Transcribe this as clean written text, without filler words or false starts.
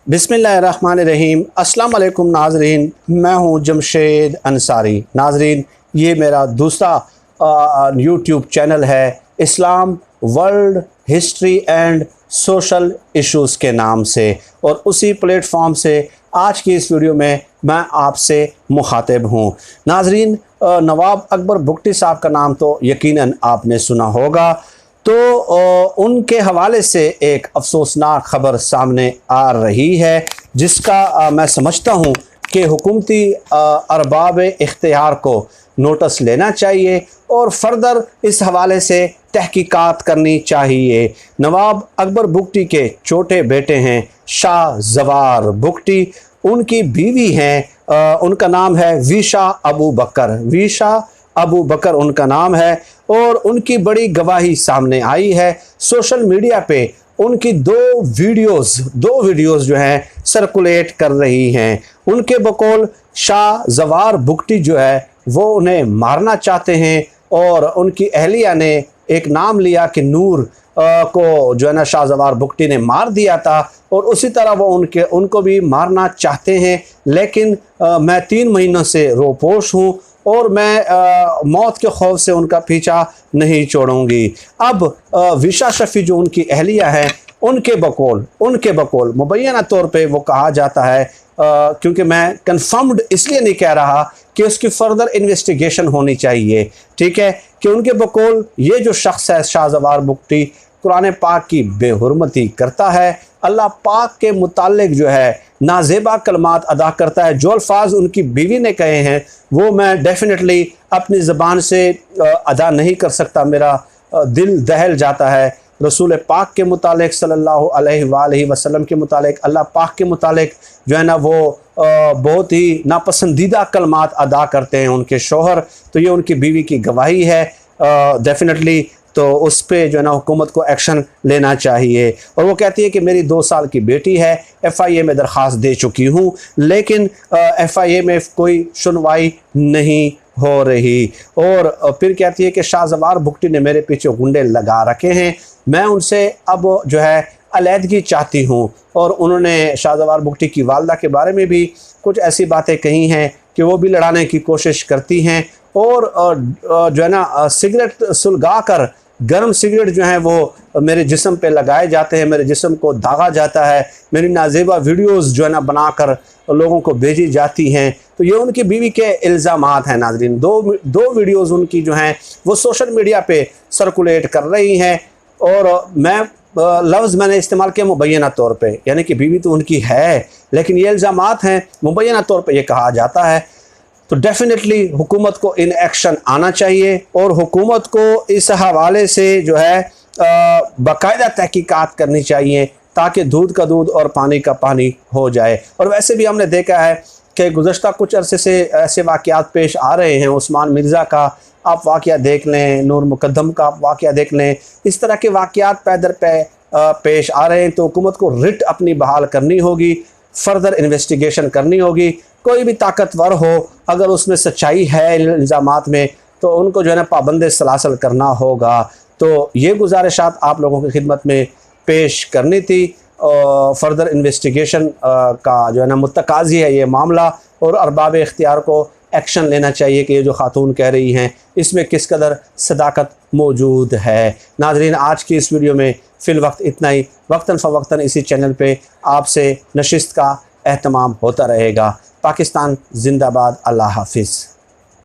बिस्मिल्लाहिर्रहमानिर्रहीम। अस्सलाम वालेकुम नाजरीन, मैं हूं जमशेद अंसारी। नाजरीन, ये मेरा दूसरा यूट्यूब चैनल है Islam world history and social issues के नाम से, और उसी प्लेटफॉर्म से आज की इस वीडियो में मैं आपसे मुखातिब हूँ। नाजरीन, नवाब अकबर बुगटी साहब का नाम तो यकीनन आपने सुना होगा। तो उनके हवाले से एक अफसोसनाक ख़बर सामने आ रही है, जिसका मैं समझता हूँ कि हुकूमती अरबाब इख्तियार को नोटिस लेना चाहिए और फर्दर इस हवाले से तहकीकात करनी चाहिए। नवाब अकबर बुगटी के छोटे बेटे हैं शाहज़वार बुगटी, उनकी बीवी हैं, उनका नाम है विशा अबू बकर। विशा अबू बकर उनका नाम है, और उनकी बड़ी गवाही सामने आई है। सोशल मीडिया पे उनकी दो वीडियोस जो हैं सर्कुलेट कर रही हैं। उनके बकौल शाहज़वार बुगटी जो है वो उन्हें मारना चाहते हैं, और उनकी अहलिया ने एक नाम लिया कि नूर को जो है ना शाहज़वार बुगटी ने मार दिया था, और उसी तरह वो उनको भी मारना चाहते हैं। लेकिन मैं 3 महीनों से रोपोश हूँ और मैं मौत के खौफ से उनका पीछा नहीं छोड़ूंगी। अब विशा शफ़ी जो उनकी अहलिया है, उनके बकौल मुबैना तौर पे वो कहा जाता है, क्योंकि मैं कंफर्म्ड इसलिए नहीं कह रहा कि उसकी फर्दर इन्वेस्टिगेशन होनी चाहिए, ठीक है, कि उनके बकौल ये जो शख्स है शाहज़वार बुगटी कुरान पाक की बेहुरमती करता है, अल्लाह पाक के मुतालिक जो है नाजेबा कलमात अदा करता है। जो अल्फाज उनकी बीवी ने कहे हैं वो मैं डेफिनेटली अपनी ज़बान से अदा नहीं कर सकता, मेरा दिल दहल जाता है। रसूल पाक के मुतालिक सल्लल्लाहु अलैहि वसल्लम के मुतालिक, अल्लाह पाक के मुतालिक जो है ना वो बहुत ही नापसंदीदा कलमात अदा करते हैं उनके शोहर। तो ये उनकी बीवी की गवाही है डेफिनेटली, तो उस पर जो है ना हुकूमत को एक्शन लेना चाहिए। और वो कहती है कि मेरी 2 साल की बेटी है, FIA में दरख्वास्त दे चुकी हूँ, लेकिन FIA में कोई सुनवाई नहीं हो रही। और फिर कहती है कि शाहज़वार बुगटी ने मेरे पीछे गुंडे लगा रखे हैं, मैं उनसे अब जो है अलहदगी चाहती हूँ। और उन्होंने शाहज़वार बुगटी की वालदा के बारे में भी कुछ ऐसी बातें कही हैं कि वो भी लड़ाने की कोशिश करती हैं, और जो है ना सिगरेट सुलगा कर गर्म सिगरेट जो है वो मेरे जिस्म पे लगाए जाते हैं, मेरे जिस्म को दागा जाता है, मेरी नाजेबा वीडियोस जो है ना बनाकर लोगों को भेजी जाती हैं। तो ये उनकी बीवी के इल्ज़ामात हैं। नाज़रीन, दो वीडियोस उनकी जो हैं वो सोशल मीडिया पे सर्कुलेट कर रही हैं, और मैं लफ्ज़ मैंने इस्तेमाल किया मुबैना तौर पे, यानी कि बीवी तो उनकी है, लेकिन ये इल्ज़ामात हैं, मुबैना तौर पे ये कहा जाता है। तो डेफिनेटली हुकूमत को इन एक्शन आना चाहिए, और हुकूमत को इस हवाले से जो है बाकायदा तहकीकात करनी चाहिए, ताकि दूध का दूध और पानी का पानी हो जाए। और वैसे भी हमने देखा है कि गुज़श्ता कुछ अरसे से ऐसे वाक़यात पेश आ रहे हैं। उस्मान मिर्ज़ा का आप वाक़या देख लें, नूर मुकद्दम का आप वाक़या देख लें, इस तरह के वाक़यात पेश आ रहे हैं। तो हुकूमत को रिट अपनी बहाल करनी होगी, फर्दर इन्वेस्टिगेशन करनी होगी। कोई भी ताकतवर हो, अगर उसमें सच्चाई है इल्ज़ामात में, तो उनको जो है ना पाबंद सलासल करना होगा। तो ये गुजारिशात आप लोगों की खिदमत में पेश करनी थी। फर्दर इन्वेस्टिगेशन का जो है ना मुतकाज़ी है ये मामला, और अरबाब इख्तियार को एक्शन लेना चाहिए कि ये जो खातून कह रही हैं इसमें किस कदर सदाकत मौजूद है। नाज़रीन, आज की इस वीडियो में फ़िल वक्त इतना ही। वक्तन फ़वक्तन इसी चैनल पे आपसे नशिस्त का एहतमाम होता रहेगा। पाकिस्तान जिंदाबाद। अल्लाह हाफिज़।